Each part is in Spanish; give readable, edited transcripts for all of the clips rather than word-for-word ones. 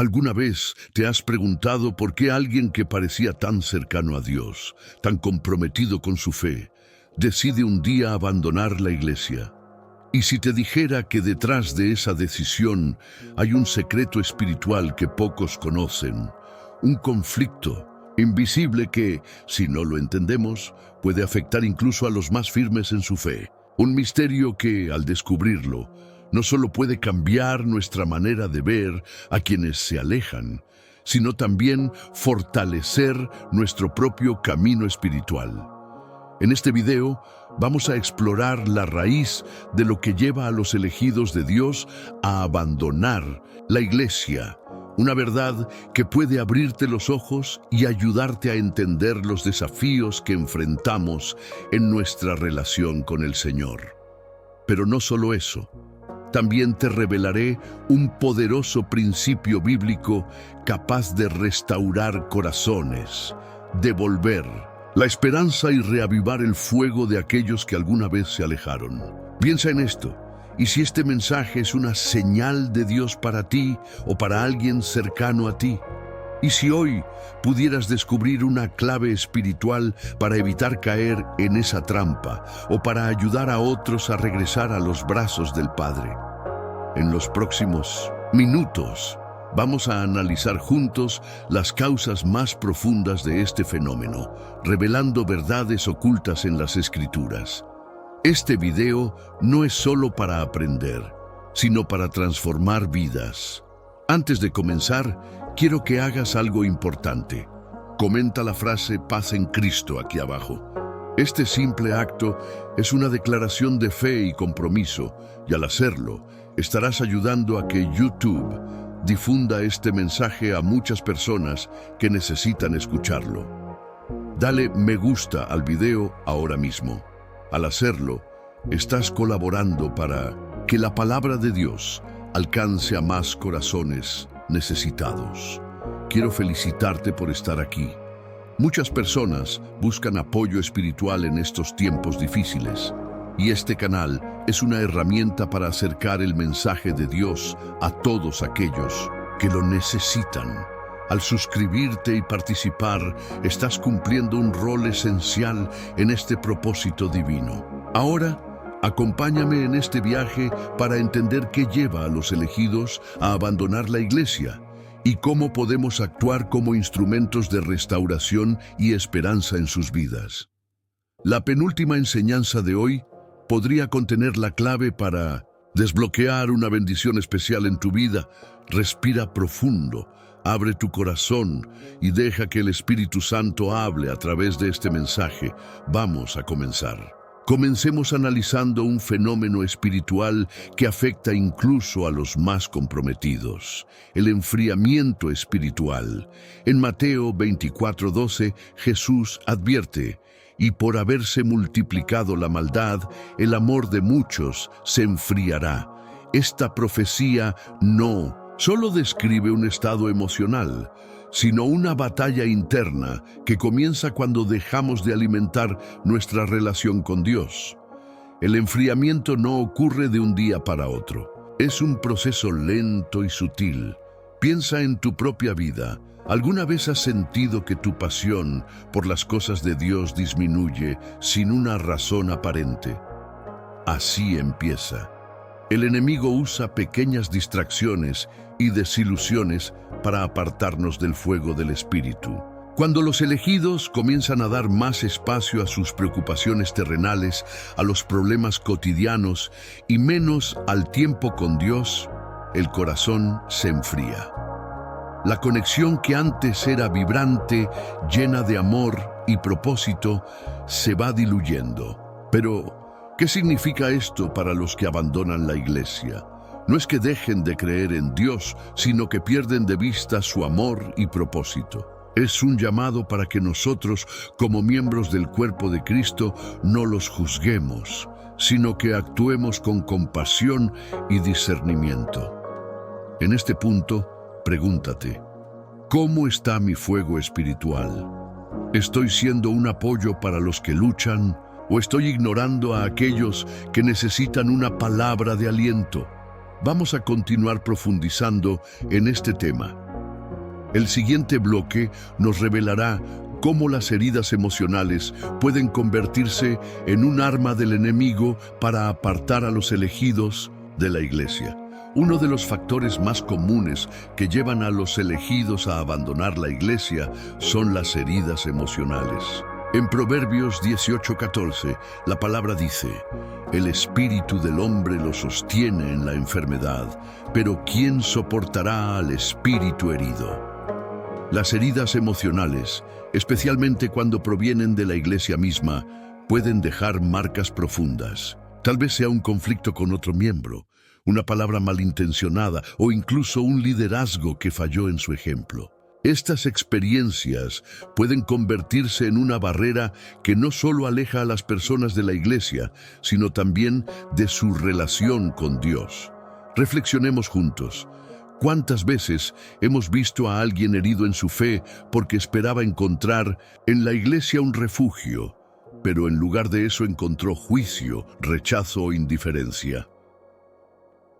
¿Alguna vez te has preguntado por qué alguien que parecía tan cercano a Dios, tan comprometido con su fe, decide un día abandonar la iglesia? Y si te dijera que detrás de esa decisión hay un secreto espiritual que pocos conocen, un conflicto invisible que, si no lo entendemos, puede afectar incluso a los más firmes en su fe. Un misterio que, al descubrirlo, no solo puede cambiar nuestra manera de ver a quienes se alejan, sino también fortalecer nuestro propio camino espiritual. En este video vamos a explorar la raíz de lo que lleva a los elegidos de Dios a abandonar la iglesia, una verdad que puede abrirte los ojos y ayudarte a entender los desafíos que enfrentamos en nuestra relación con el Señor. Pero no solo eso, también te revelaré un poderoso principio bíblico capaz de restaurar corazones, devolver la esperanza y reavivar el fuego de aquellos que alguna vez se alejaron. Piensa en esto, y si este mensaje es una señal de Dios para ti o para alguien cercano a ti, y si hoy pudieras descubrir una clave espiritual para evitar caer en esa trampa o para ayudar a otros a regresar a los brazos del Padre. En los próximos minutos vamos a analizar juntos las causas más profundas de este fenómeno, revelando verdades ocultas en las Escrituras. Este video no es solo para aprender, sino para transformar vidas. Antes de comenzar, quiero que hagas algo importante. Comenta la frase "Paz en Cristo" aquí abajo. Este simple acto es una declaración de fe y compromiso, y al hacerlo, estarás ayudando a que YouTube difunda este mensaje a muchas personas que necesitan escucharlo. Dale me gusta al video ahora mismo. Al hacerlo, estás colaborando para que la palabra de Dios alcance a más corazones necesitados. Quiero felicitarte por estar aquí. Muchas personas buscan apoyo espiritual en estos tiempos difíciles, y este canal es una herramienta para acercar el mensaje de Dios a todos aquellos que lo necesitan. Al suscribirte y participar, estás cumpliendo un rol esencial en este propósito divino. Ahora, acompáñame en este viaje para entender qué lleva a los elegidos a abandonar la iglesia y cómo podemos actuar como instrumentos de restauración y esperanza en sus vidas. La penúltima enseñanza de hoy podría contener la clave para desbloquear una bendición especial en tu vida. Respira profundo, abre tu corazón y deja que el Espíritu Santo hable a través de este mensaje. Vamos a comenzar. Comencemos analizando un fenómeno espiritual que afecta incluso a los más comprometidos: el enfriamiento espiritual. En Mateo 24:12, Jesús advierte: "Y por haberse multiplicado la maldad, el amor de muchos se enfriará". Esta profecía no solo describe un estado emocional, sino una batalla interna que comienza cuando dejamos de alimentar nuestra relación con Dios. El enfriamiento no ocurre de un día para otro. Es un proceso lento y sutil. Piensa en tu propia vida. ¿Alguna vez has sentido que tu pasión por las cosas de Dios disminuye sin una razón aparente? Así empieza. El enemigo usa pequeñas distracciones y desilusiones para apartarnos del fuego del Espíritu. Cuando los elegidos comienzan a dar más espacio a sus preocupaciones terrenales, a los problemas cotidianos y menos al tiempo con Dios, el corazón se enfría. La conexión que antes era vibrante, llena de amor y propósito, se va diluyendo. Pero, ¿qué significa esto para los que abandonan la iglesia? No es que dejen de creer en Dios, sino que pierden de vista su amor y propósito. Es un llamado para que nosotros, como miembros del cuerpo de Cristo, no los juzguemos, sino que actuemos con compasión y discernimiento. En este punto, pregúntate: ¿cómo está mi fuego espiritual? ¿Estoy siendo un apoyo para los que luchan o estoy ignorando a aquellos que necesitan una palabra de aliento? Vamos a continuar profundizando en este tema, El siguiente bloque nos revelará cómo las heridas emocionales pueden convertirse en un arma del enemigo para apartar a los elegidos de la iglesia. Uno de los factores más comunes que llevan a los elegidos a abandonar la iglesia son las heridas emocionales. En Proverbios 18:14, la palabra dice: el espíritu del hombre lo sostiene en la enfermedad, pero ¿quién soportará al espíritu herido? Las heridas emocionales, especialmente cuando provienen de la iglesia misma, pueden dejar marcas profundas. Tal vez sea un conflicto con otro miembro, una palabra malintencionada o incluso un liderazgo que falló en su ejemplo. Estas experiencias pueden convertirse en una barrera que no solo aleja a las personas de la iglesia, sino también de su relación con Dios. Reflexionemos juntos. ¿Cuántas veces hemos visto a alguien herido en su fe porque esperaba encontrar en la iglesia un refugio, pero en lugar de eso encontró juicio, rechazo o indiferencia?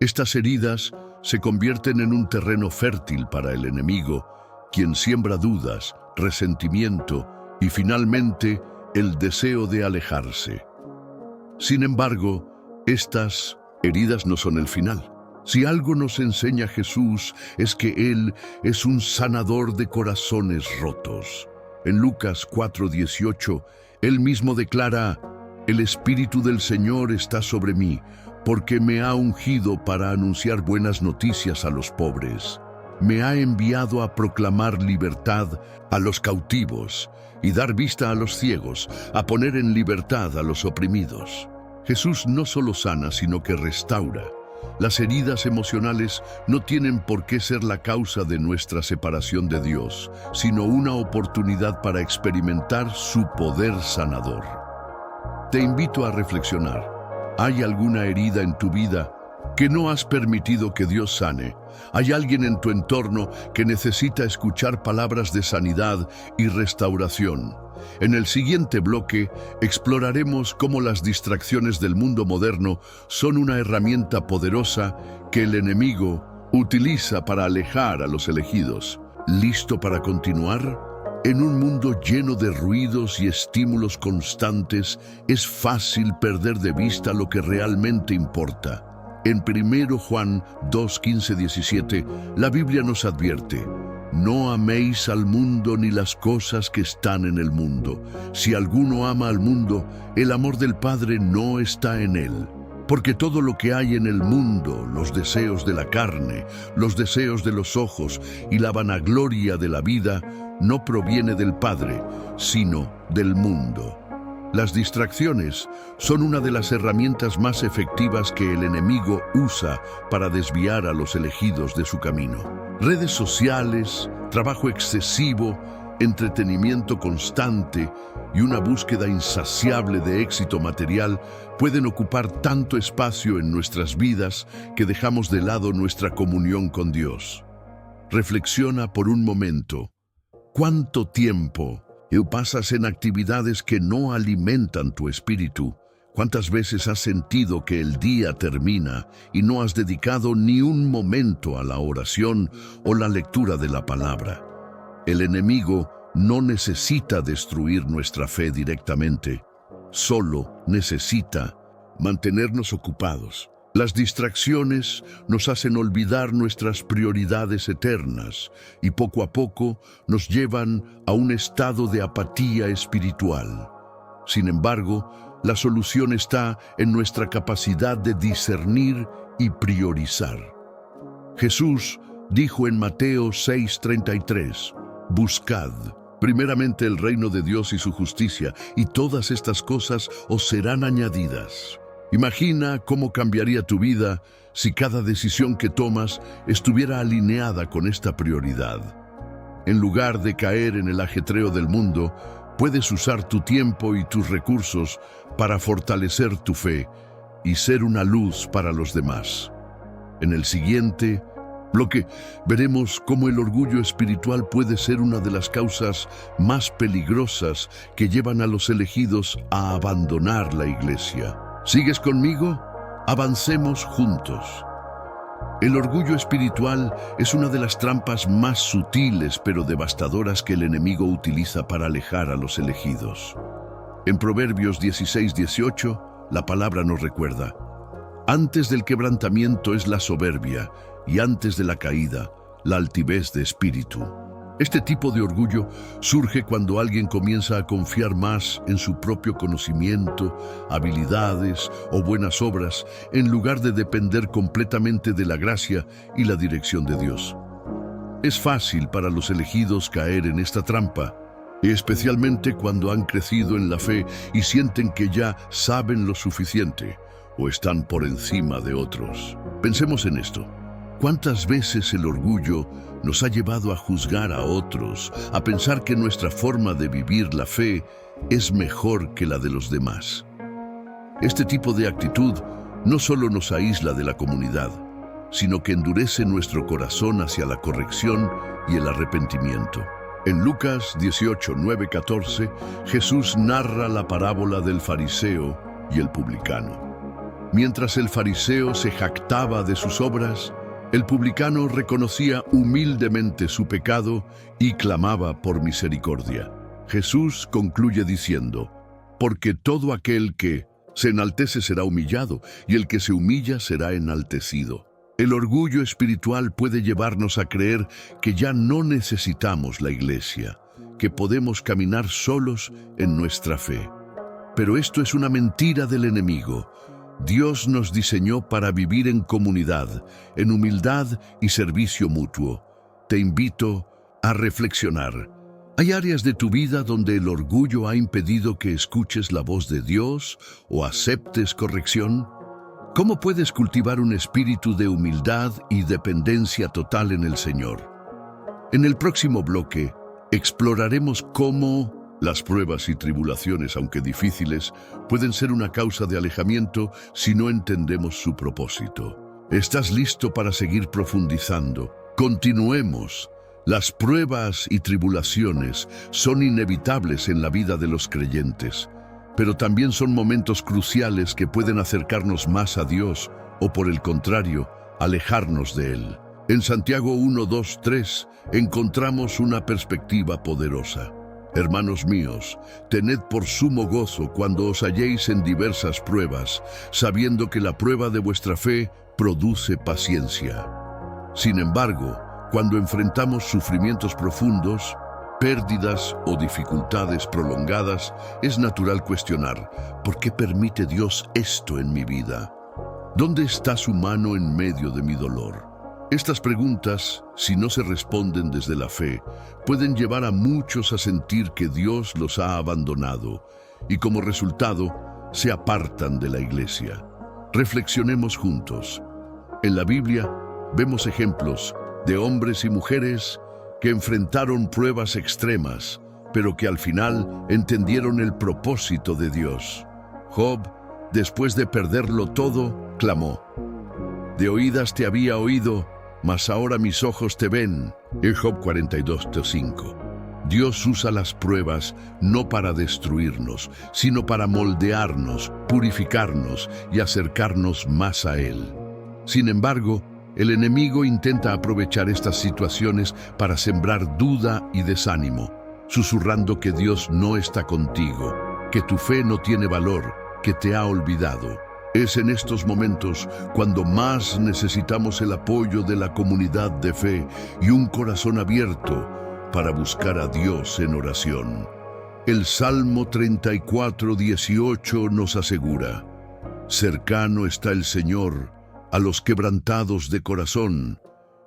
Estas heridas se convierten en un terreno fértil para el enemigo, quien siembra dudas, resentimiento y finalmente el deseo de alejarse. Sin embargo, estas heridas no son el final. Si algo nos enseña Jesús es que Él es un sanador de corazones rotos. En Lucas 4:18, Él mismo declara: el Espíritu del Señor está sobre mí, porque me ha ungido para anunciar buenas noticias a los pobres. Me ha enviado a proclamar libertad a los cautivos y dar vista a los ciegos, a poner en libertad a los oprimidos. Jesús no solo sana, sino que restaura. Las heridas emocionales no tienen por qué ser la causa de nuestra separación de Dios, sino una oportunidad para experimentar su poder sanador. Te invito a reflexionar. ¿Hay alguna herida en tu vida que no has permitido que Dios sane? ¿Hay alguien en tu entorno que necesita escuchar palabras de sanidad y restauración? En el siguiente bloque exploraremos cómo las distracciones del mundo moderno son una herramienta poderosa que el enemigo utiliza para alejar a los elegidos. ¿Listo para continuar? En un mundo lleno de ruidos y estímulos constantes, es fácil perder de vista lo que realmente importa. En 1 Juan 2:15-17, la Biblia nos advierte: no améis al mundo ni las cosas que están en el mundo. Si alguno ama al mundo, el amor del Padre no está en él. Porque todo lo que hay en el mundo, los deseos de la carne, los deseos de los ojos y la vanagloria de la vida, no proviene del Padre, sino del mundo. Las distracciones son una de las herramientas más efectivas que el enemigo usa para desviar a los elegidos de su camino. Redes sociales, trabajo excesivo, entretenimiento constante y una búsqueda insaciable de éxito material pueden ocupar tanto espacio en nuestras vidas que dejamos de lado nuestra comunión con Dios. Reflexiona por un momento. ¿Cuánto tiempo pasas en actividades que no alimentan tu espíritu? ¿Cuántas veces has sentido que el día termina y no has dedicado ni un momento a la oración o la lectura de la palabra? El enemigo no necesita destruir nuestra fe directamente, solo necesita mantenernos ocupados. Las distracciones nos hacen olvidar nuestras prioridades eternas y poco a poco nos llevan a un estado de apatía espiritual. Sin embargo, la solución está en nuestra capacidad de discernir y priorizar. Jesús dijo en Mateo 6:33, buscad primeramente el reino de Dios y su justicia, y todas estas cosas os serán añadidas. Imagina cómo cambiaría tu vida si cada decisión que tomas estuviera alineada con esta prioridad. En lugar de caer en el ajetreo del mundo, puedes usar tu tiempo y tus recursos para fortalecer tu fe y ser una luz para los demás. En el siguiente bloque veremos cómo el orgullo espiritual puede ser una de las causas más peligrosas que llevan a los elegidos a abandonar la iglesia. ¿Sigues conmigo? Avancemos juntos. El orgullo espiritual es una de las trampas más sutiles pero devastadoras que el enemigo utiliza para alejar a los elegidos. En Proverbios 16:18, la palabra nos recuerda: antes del quebrantamiento es la soberbia, y antes de la caída, la altivez de espíritu. Este tipo de orgullo surge cuando alguien comienza a confiar más en su propio conocimiento, habilidades o buenas obras, en lugar de depender completamente de la gracia y la dirección de Dios. Es fácil para los elegidos caer en esta trampa, especialmente cuando han crecido en la fe y sienten que ya saben lo suficiente o están por encima de otros. Pensemos en esto. ¿Cuántas veces el orgullo nos ha llevado a juzgar a otros, a pensar que nuestra forma de vivir la fe es mejor que la de los demás? Este tipo de actitud no solo nos aísla de la comunidad, sino que endurece nuestro corazón hacia la corrección y el arrepentimiento. En Lucas 18:9-14, Jesús narra la parábola del fariseo y el publicano. Mientras el fariseo se jactaba de sus obras, el publicano reconocía humildemente su pecado y clamaba por misericordia. Jesús concluye diciendo: porque todo aquel que se enaltece será humillado, y el que se humilla será enaltecido. El orgullo espiritual puede llevarnos a creer que ya no necesitamos la iglesia, que podemos caminar solos en nuestra fe. Pero esto es una mentira del enemigo. Dios nos diseñó para vivir en comunidad, en humildad y servicio mutuo. Te invito a reflexionar. ¿Hay áreas de tu vida donde el orgullo ha impedido que escuches la voz de Dios o aceptes corrección? ¿Cómo puedes cultivar un espíritu de humildad y dependencia total en el Señor? En el próximo bloque, exploraremos cómo las pruebas y tribulaciones, aunque difíciles, pueden ser una causa de alejamiento si no entendemos su propósito. ¿Estás listo para seguir profundizando? Continuemos. Las pruebas y tribulaciones son inevitables en la vida de los creyentes, pero también son momentos cruciales que pueden acercarnos más a Dios o, por el contrario, alejarnos de Él. En Santiago 1:2-3 encontramos una perspectiva poderosa. Hermanos míos, tened por sumo gozo cuando os halléis en diversas pruebas, sabiendo que la prueba de vuestra fe produce paciencia. Sin embargo, cuando enfrentamos sufrimientos profundos, pérdidas o dificultades prolongadas, es natural cuestionar: ¿por qué permite Dios esto en mi vida? ¿Dónde está su mano en medio de mi dolor? Estas preguntas, si no se responden desde la fe, pueden llevar a muchos a sentir que Dios los ha abandonado y, como resultado, se apartan de la iglesia. Reflexionemos juntos. En la Biblia vemos ejemplos de hombres y mujeres que enfrentaron pruebas extremas, pero que al final entendieron el propósito de Dios. Job, después de perderlo todo, clamó: de oídas te había oído, mas ahora mis ojos te ven. En Job 42:5. Dios usa las pruebas no para destruirnos, sino para moldearnos, purificarnos y acercarnos más a Él. Sin embargo, el enemigo intenta aprovechar estas situaciones para sembrar duda y desánimo, susurrando que Dios no está contigo, que tu fe no tiene valor, que te ha olvidado. Es en estos momentos cuando más necesitamos el apoyo de la comunidad de fe y un corazón abierto para buscar a Dios en oración. El Salmo 34:18 nos asegura: cercano está el Señor a los quebrantados de corazón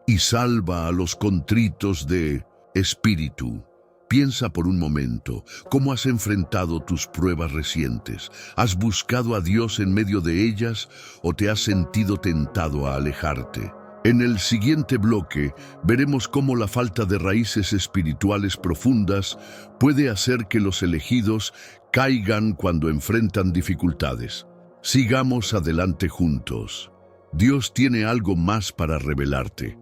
y salva a los contritos de espíritu. Piensa por un momento cómo has enfrentado tus pruebas recientes. ¿Has buscado a Dios en medio de ellas o te has sentido tentado a alejarte? En el siguiente bloque veremos cómo la falta de raíces espirituales profundas puede hacer que los elegidos caigan cuando enfrentan dificultades. Sigamos adelante juntos. Dios tiene algo más para revelarte.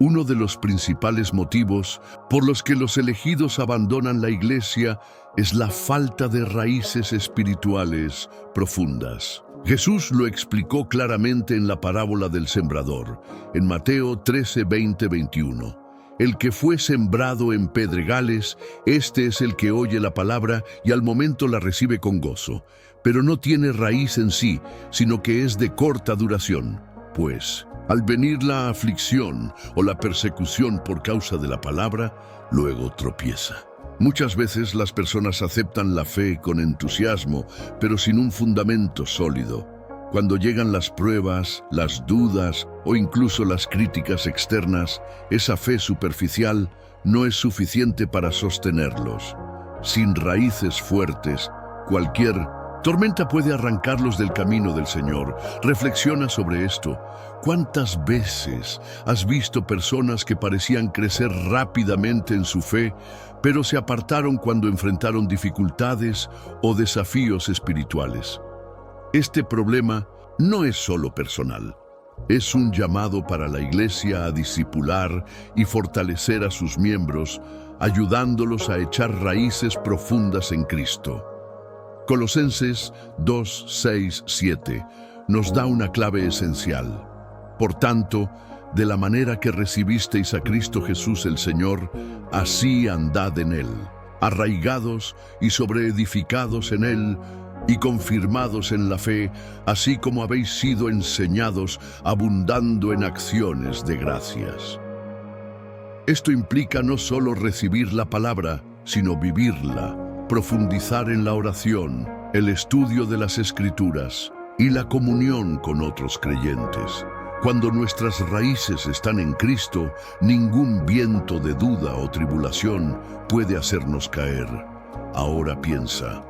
Uno de los principales motivos por los que los elegidos abandonan la iglesia es la falta de raíces espirituales profundas. Jesús lo explicó claramente en la parábola del sembrador, en Mateo 13, 20, 21. El que fue sembrado en pedregales, este es el que oye la palabra y al momento la recibe con gozo, pero no tiene raíz en sí, sino que es de corta duración. Pues, al venir la aflicción o la persecución por causa de la palabra, luego tropieza. Muchas veces las personas aceptan la fe con entusiasmo, pero sin un fundamento sólido. Cuando llegan las pruebas, las dudas o incluso las críticas externas, esa fe superficial no es suficiente para sostenerlos. Sin raíces fuertes, cualquier tormenta puede arrancarlos del camino del Señor. Reflexiona sobre esto. ¿Cuántas veces has visto personas que parecían crecer rápidamente en su fe, pero se apartaron cuando enfrentaron dificultades o desafíos espirituales? Este problema no es solo personal. Es un llamado para la Iglesia a discipular y fortalecer a sus miembros, ayudándolos a echar raíces profundas en Cristo. Colosenses 2, 6, 7 nos da una clave esencial. Por tanto, de la manera que recibisteis a Cristo Jesús el Señor, así andad en Él, arraigados y sobreedificados en Él, y confirmados en la fe, así como habéis sido enseñados, abundando en acciones de gracias. Esto implica no solo recibir la palabra, sino vivirla, profundizar en la oración, el estudio de las Escrituras y la comunión con otros creyentes. Cuando nuestras raíces están en Cristo, ningún viento de duda o tribulación puede hacernos caer. Ahora piensa,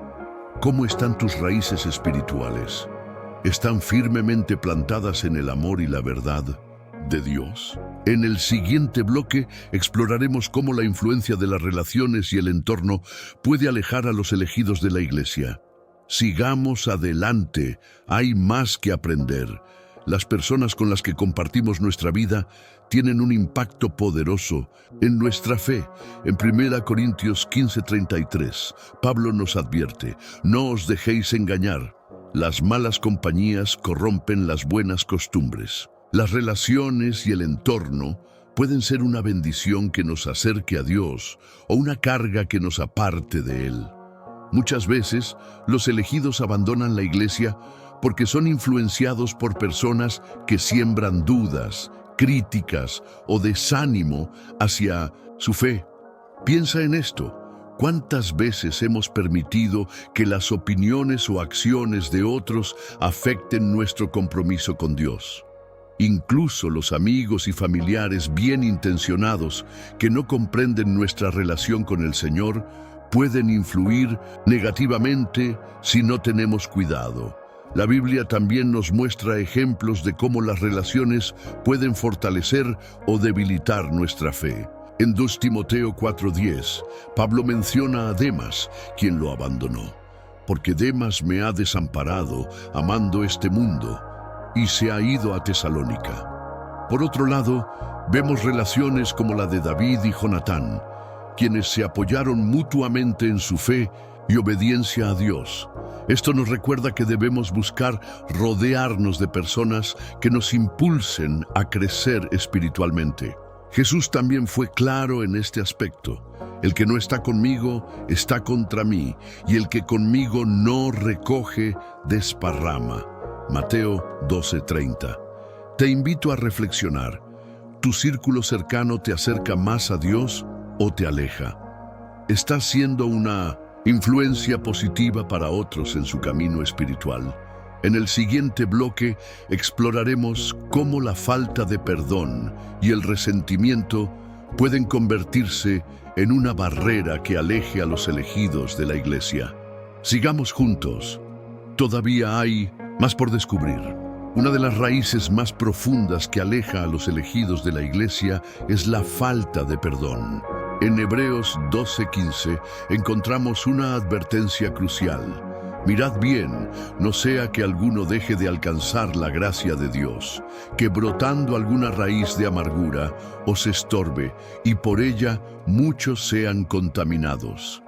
¿cómo están tus raíces espirituales? ¿Están firmemente plantadas en el amor y la verdad de Dios? En el siguiente bloque exploraremos cómo la influencia de las relaciones y el entorno puede alejar a los elegidos de la Iglesia. Sigamos adelante, hay más que aprender. Las personas con las que compartimos nuestra vida tienen un impacto poderoso en nuestra fe. En 1 Corintios 15:33, Pablo nos advierte, no os dejéis engañar. Las malas compañías corrompen las buenas costumbres. Las relaciones y el entorno pueden ser una bendición que nos acerque a Dios o una carga que nos aparte de Él. Muchas veces, los elegidos abandonan la iglesia porque son influenciados por personas que siembran dudas, críticas o desánimo hacia su fe. Piensa en esto. ¿Cuántas veces hemos permitido que las opiniones o acciones de otros afecten nuestro compromiso con Dios? Incluso los amigos y familiares bien intencionados que no comprenden nuestra relación con el Señor pueden influir negativamente si no tenemos cuidado. La Biblia también nos muestra ejemplos de cómo las relaciones pueden fortalecer o debilitar nuestra fe. En 2 Timoteo 4:10, Pablo menciona a Demas, quien lo abandonó. Porque Demas me ha desamparado, amando este mundo, y se ha ido a Tesalónica. Por otro lado, vemos relaciones como la de David y Jonatán, quienes se apoyaron mutuamente en su fe y obediencia a Dios. Esto nos recuerda que debemos buscar rodearnos de personas que nos impulsen a crecer espiritualmente. Jesús también fue claro en este aspecto. El que no está conmigo está contra mí, y el que conmigo no recoge, desparrama. Mateo 12:30. Te invito a reflexionar. ¿Tu círculo cercano te acerca más a Dios o te aleja? ¿Estás siendo una influencia positiva para otros en su camino espiritual? En el siguiente bloque exploraremos cómo la falta de perdón y el resentimiento pueden convertirse en una barrera que aleje a los elegidos de la iglesia. Sigamos juntos. Todavía hay más por descubrir. Una de las raíces más profundas que aleja a los elegidos de la iglesia es la falta de perdón. En Hebreos 12:15 encontramos una advertencia crucial. Mirad bien, no sea que alguno deje de alcanzar la gracia de Dios, que brotando alguna raíz de amargura os estorbe, y por ella muchos sean contaminados.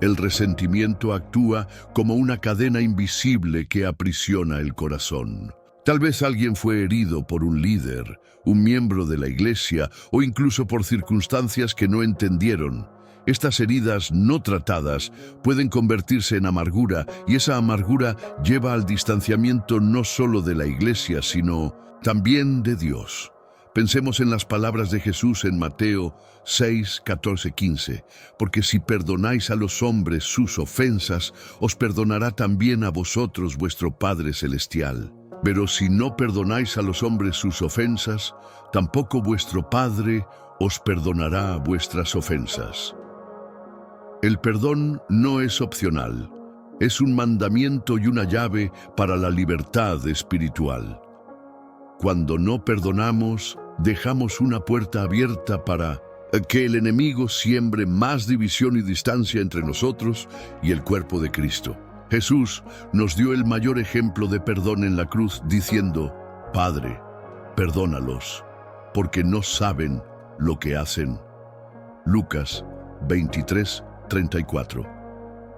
El resentimiento actúa como una cadena invisible que aprisiona el corazón. Tal vez alguien fue herido por un líder, un miembro de la iglesia o incluso por circunstancias que no entendieron. Estas heridas no tratadas pueden convertirse en amargura y esa amargura lleva al distanciamiento no solo de la iglesia, sino también de Dios. Pensemos en las palabras de Jesús en Mateo 6, 14, 15. Porque si perdonáis a los hombres sus ofensas, os perdonará también a vosotros vuestro Padre Celestial. Pero si no perdonáis a los hombres sus ofensas, tampoco vuestro Padre os perdonará vuestras ofensas. El perdón no es opcional, es un mandamiento y una llave para la libertad espiritual. Cuando no perdonamos, dejamos una puerta abierta para que el enemigo siembre más división y distancia entre nosotros y el cuerpo de Cristo. Jesús nos dio el mayor ejemplo de perdón en la cruz, diciendo: Padre, perdónalos, porque no saben lo que hacen. Lucas 23, 34.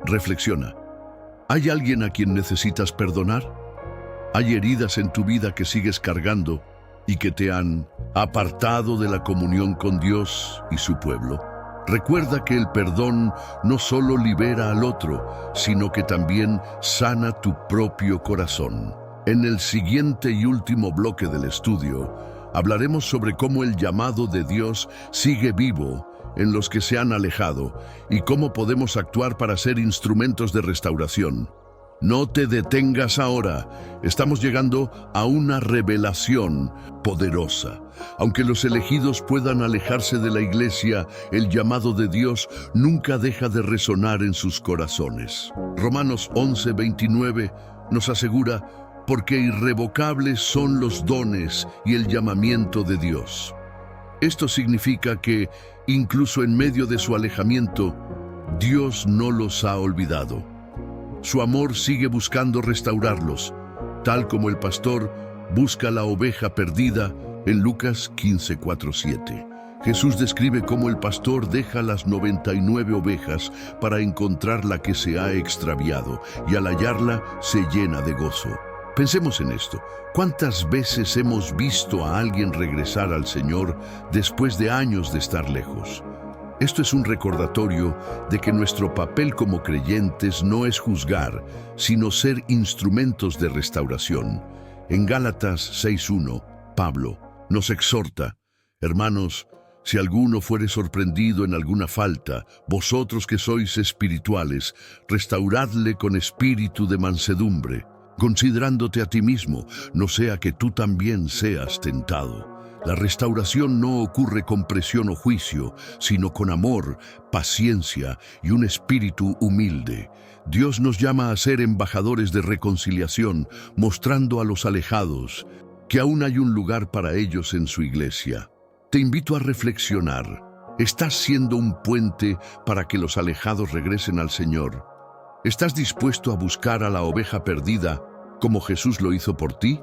Reflexiona. ¿Hay alguien a quien necesitas perdonar? ¿Hay heridas en tu vida que sigues cargando y que te han apartado de la comunión con Dios y su pueblo? Recuerda que el perdón no solo libera al otro, sino que también sana tu propio corazón. En el siguiente y último bloque del estudio, hablaremos sobre cómo el llamado de Dios sigue vivo en los que se han alejado y cómo podemos actuar para ser instrumentos de restauración. No te detengas ahora. Estamos llegando a una revelación poderosa. Aunque los elegidos puedan alejarse de la iglesia, el llamado de Dios nunca deja de resonar en sus corazones. Romanos 11, 29 nos asegura: porque irrevocables son los dones y el llamamiento de Dios. Esto significa que, incluso en medio de su alejamiento, Dios no los ha olvidado. Su amor sigue buscando restaurarlos, tal como el pastor busca la oveja perdida en Lucas 15, 4, 7. Jesús describe cómo el pastor deja las 99 ovejas para encontrar la que se ha extraviado, y al hallarla se llena de gozo. Pensemos en esto. ¿Cuántas veces hemos visto a alguien regresar al Señor después de años de estar lejos? Esto es un recordatorio de que nuestro papel como creyentes no es juzgar, sino ser instrumentos de restauración. En Gálatas 6:1, Pablo nos exhorta: hermanos, si alguno fuere sorprendido en alguna falta, vosotros que sois espirituales, restauradle con espíritu de mansedumbre, considerándote a ti mismo, no sea que tú también seas tentado. La restauración no ocurre con presión o juicio, sino con amor, paciencia y un espíritu humilde. Dios nos llama a ser embajadores de reconciliación, mostrando a los alejados que aún hay un lugar para ellos en su iglesia. Te invito a reflexionar. ¿Estás siendo un puente para que los alejados regresen al Señor? ¿Estás dispuesto a buscar a la oveja perdida como Jesús lo hizo por ti?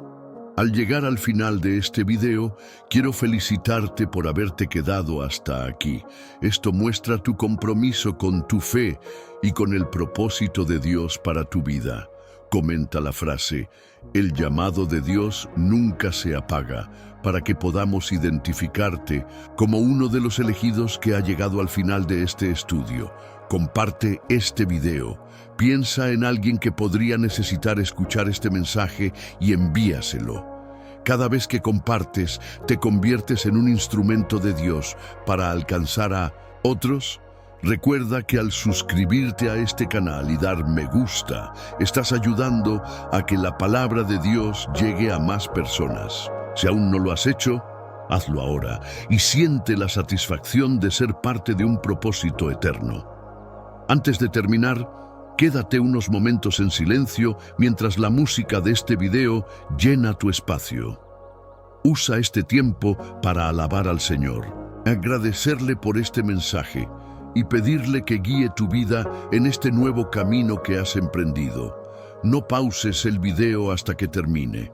Al llegar al final de este video, quiero felicitarte por haberte quedado hasta aquí. Esto muestra tu compromiso con tu fe y con el propósito de Dios para tu vida. Comenta la frase: el llamado de Dios nunca se apaga, para que podamos identificarte como uno de los elegidos que ha llegado al final de este estudio. Comparte este video. Piensa en alguien que podría necesitar escuchar este mensaje y envíaselo. Cada vez que compartes, te conviertes en un instrumento de Dios para alcanzar a otros. Recuerda que al suscribirte a este canal y dar me gusta, estás ayudando a que la palabra de Dios llegue a más personas. Si aún no lo has hecho, hazlo ahora y siente la satisfacción de ser parte de un propósito eterno. Antes de terminar, quédate unos momentos en silencio mientras la música de este video llena tu espacio. Usa este tiempo para alabar al Señor, agradecerle por este mensaje y pedirle que guíe tu vida en este nuevo camino que has emprendido. No pauses el video hasta que termine.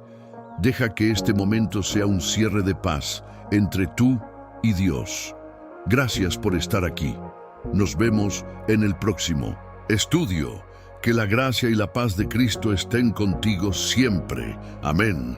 Deja que este momento sea un cierre de paz entre tú y Dios. Gracias por estar aquí. Nos vemos en el próximo. Estudio. Que la gracia y la paz de Cristo estén contigo siempre. Amén.